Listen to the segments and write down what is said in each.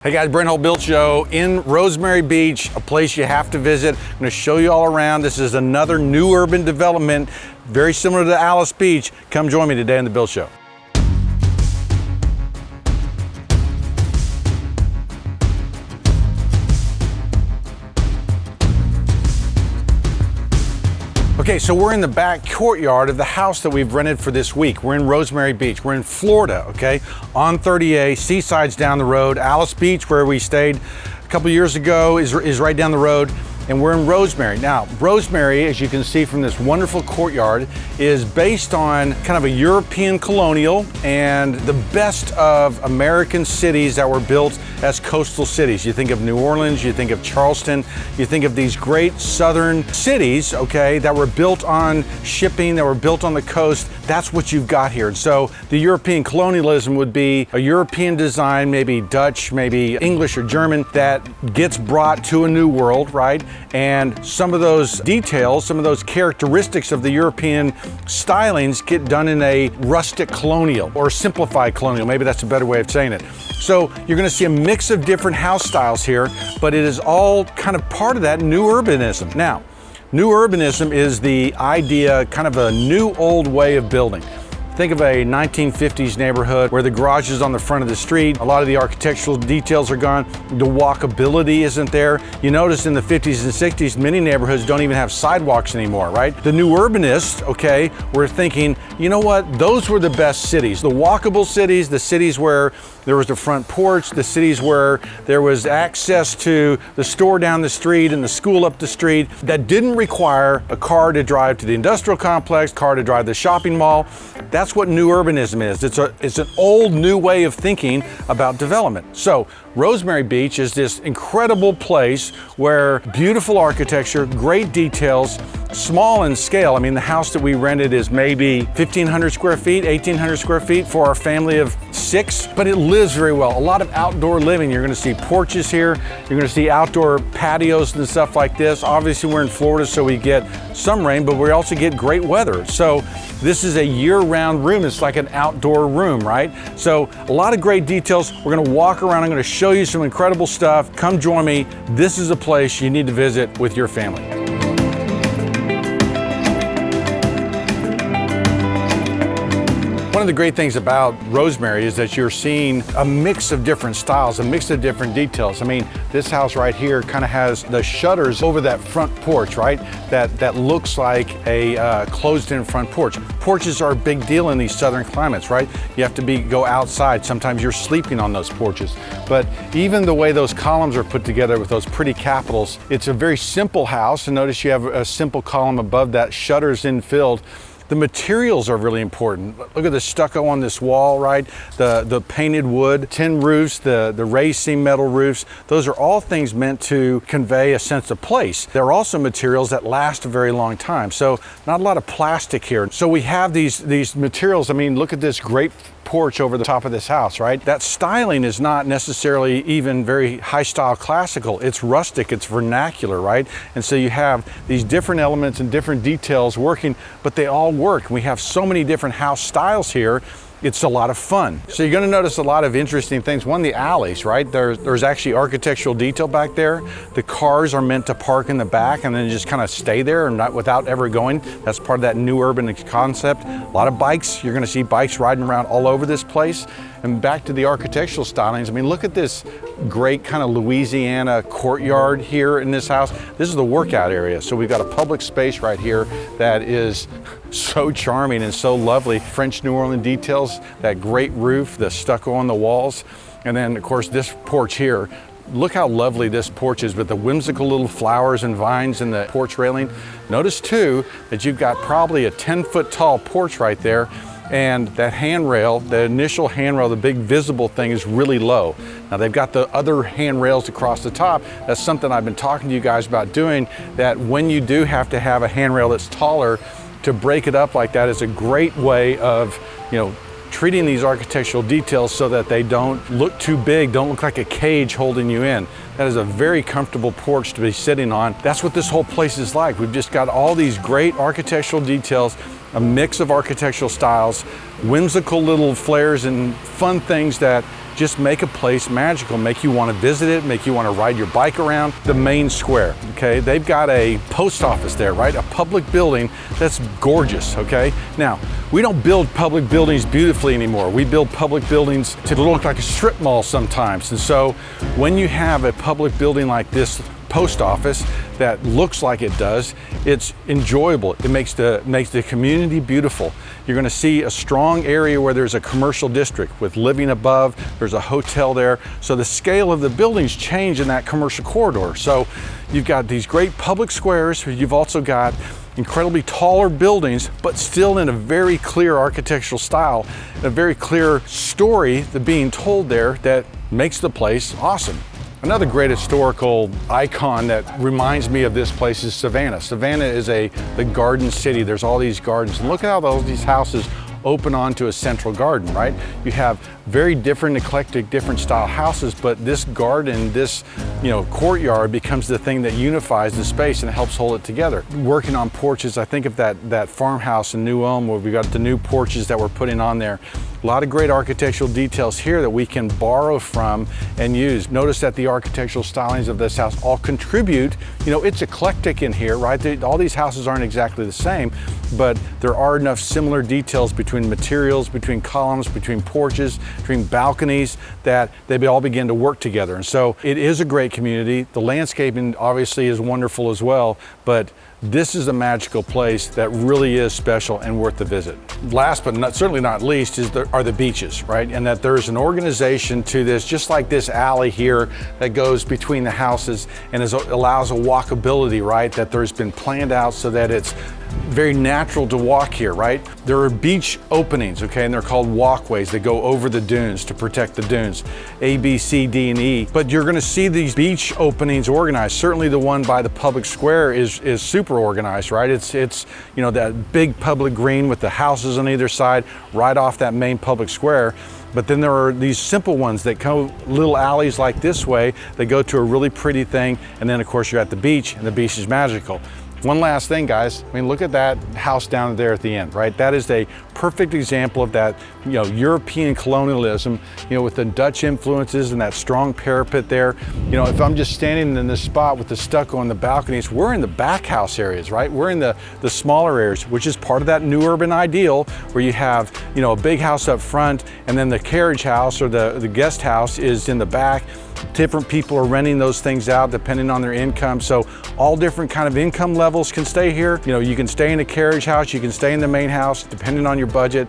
Hey guys, Brent Hull Build Show in Rosemary Beach, a place you have to visit. I'm going to show you all around. This is another new urban development, very similar to Alice Beach. Come join me today on the Build Show. Okay, so we're in the back courtyard of the house that we've rented for this week. We're in Rosemary Beach. We're in Florida, okay? On 30A, Seaside's down the road. Alice Beach, where we stayed a couple years ago, is right down the road. And we're in Rosemary. Now, Rosemary, as you can see from this wonderful courtyard, is based on kind of a European colonial and the best of American cities that were built as coastal cities. You think of New Orleans, you think of Charleston, you think of these great southern cities, okay, that were built on shipping, that were built on the coast. That's what you've got here. So the European colonialism would be a European design, maybe Dutch, maybe English or German, that gets brought to a new world, right? And some of those details, some of those characteristics of the European stylings get done in a rustic colonial or simplified colonial. Maybe that's a better way of saying it. So you're going to see a mix of different house styles here, but it is all kind of part of that new urbanism. Now, new urbanism is the idea, kind of a new old way of building. Think of a 1950s neighborhood where the garage is on the front of the street. A lot of the architectural details are gone. The walkability isn't there. You notice in the 50s and 60s, many neighborhoods don't even have sidewalks anymore, right? The new urbanists, okay, were thinking, you know what? Those were the best cities. The walkable cities, the cities where there was a front porch, the cities where there was access to the store down the street and the school up the street that didn't require a car to drive to the industrial complex, car to drive to the shopping mall. That's what new urbanism is. It's an old new way of thinking about development. So Rosemary Beach is this incredible place where beautiful architecture, great details, small in scale. I mean, the house that we rented is maybe 1,500 square feet, 1,800 square feet for our family of 6, but it lives very well. A lot of outdoor living. You're going to see porches here. You're going to see outdoor patios and stuff like this. Obviously, we're in Florida, so we get some rain, but we also get great weather. So this is a year-round room. It's like an outdoor room, right? So a lot of great details. We're going to walk around. I'm going to show you some incredible stuff. Come join me. This is a place you need to visit with your family. One of the great things about Rosemary is that you're seeing a mix of different styles, a mix of different details. I mean, this house right here kind of has the shutters over that front porch, right? That looks like a closed-in front porch. Porches are a big deal in these southern climates, right? You have to go outside. Sometimes you're sleeping on those porches. But even the way those columns are put together with those pretty capitals, it's a very simple house. And notice you have a simple column above that, shutters infilled. The materials are really important. Look at the stucco on this wall, right? The painted wood, tin roofs, the raised seam metal roofs. Those are all things meant to convey a sense of place. They're also materials that last a very long time. So not a lot of plastic here. So we have these materials. I mean, look at this great porch over the top of this house, right? That styling is not necessarily even very high style classical. It's rustic, it's vernacular, right? And so you have these different elements and different details working, but they all work. We have so many different house styles here. It's a lot of fun. So you're going to notice a lot of interesting things. One, the alleys, right? There's actually architectural detail back there. The cars are meant to park in the back and then just kind of stay there and not without ever going. That's part of that new urban concept. A lot of bikes. You're going to see bikes riding around all over this place. And back to the architectural stylings. I mean, look at this great kind of Louisiana courtyard here in this house. This is the workout area. So we've got a public space right here that is so charming and so lovely. French New Orleans details, that great roof, the stucco on the walls. And then of course this porch here. Look how lovely this porch is with the whimsical little flowers and vines in the porch railing. Notice too that you've got probably a 10-foot tall porch right there. And that handrail, the initial handrail, the big visible thing is really low. Now they've got the other handrails across the top. That's something I've been talking to you guys about doing, that when you do have to have a handrail that's taller, to break it up like that is a great way of, treating these architectural details so that they don't look too big, don't look like a cage holding you in. That is a very comfortable porch to be sitting on. That's what this whole place is like. We've just got all these great architectural details, a mix of architectural styles, whimsical little flares and fun things that just make a place magical, make you want to visit it, make you want to ride your bike around the main square, okay? They've got a post office there, right? A public building that's gorgeous, okay? Now, we don't build public buildings beautifully anymore. We build public buildings to look like a strip mall sometimes. And so when you have a public building like this post office that looks like it does, it's enjoyable. It makes the community beautiful. You're going to see a strong area where there's a commercial district with living above, there's a hotel there. So the scale of the buildings change in that commercial corridor. So you've got these great public squares, you've also got incredibly taller buildings, but still in a very clear architectural style, a very clear story that's being told there that makes the place awesome. Another great historical icon that reminds me of this place is Savannah. Savannah is the garden city. There's all these gardens. And look at how all these houses open onto a central garden, right? You have very different, eclectic, different style houses, but this garden, this courtyard becomes the thing that unifies the space and helps hold it together. Working on porches, I think of that farmhouse in New Ulm where we got the new porches that we're putting on there. A lot of great architectural details here that we can borrow from and use. Notice that the architectural stylings of this house all contribute. It's eclectic in here, right? All these houses aren't exactly the same, but there are enough similar details between materials, between columns, between porches, between balconies, that they all begin to work together. And so it is a great community. The landscaping obviously is wonderful as well, but this is a magical place that really is special and worth the visit. Last but certainly not least are the beaches, right? And that there's an organization to this, just like this alley here that goes between the houses and allows a walkability, right? That there's been planned out so that it's very natural to walk here, right? There are beach openings, okay, and they're called walkways that go over the dunes to protect the dunes, A, B, C, D, and E. But you're gonna see these beach openings organized. Certainly the one by the public square is super organized, right? It's that big public green with the houses on either side, right off that main public square. But then there are these simple ones that go little alleys like this way, that go to a really pretty thing, and then of course you're at the beach, and the beach is magical. One last thing, guys. I mean, look at that house down there at the end, right? That is a perfect example of that, European colonialism, with the Dutch influences and that strong parapet there. If I'm just standing in this spot with the stucco on the balconies, we're in the back house areas, right? We're in the smaller areas, which is part of that new urban ideal where you have, a big house up front and then the carriage house or the guest house is in the back. Different people are renting those things out depending on their income. So all different kind of income levels can stay here. You can stay in a carriage house, you can stay in the main house, depending on your budget.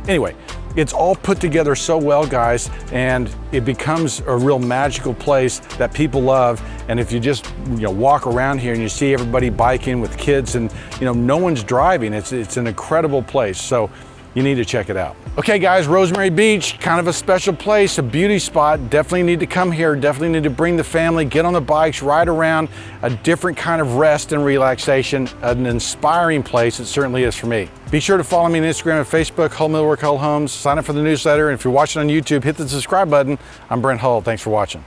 Anyway, it's all put together so well, guys, and it becomes a real magical place that people love. And if you just walk around here and you see everybody biking with kids and no one's driving, it's an incredible place. So you need to check it out. Okay guys, Rosemary Beach, kind of a special place, a beauty spot. Definitely need to come here, definitely need to bring the family, get on the bikes, ride around, a different kind of rest and relaxation, an inspiring place. It certainly is for me. Be sure to follow me on Instagram and Facebook, Hull Millwork, Hull Homes. Sign up for the newsletter, and if you're watching on YouTube, hit the subscribe button. I'm Brent Hull, thanks for watching.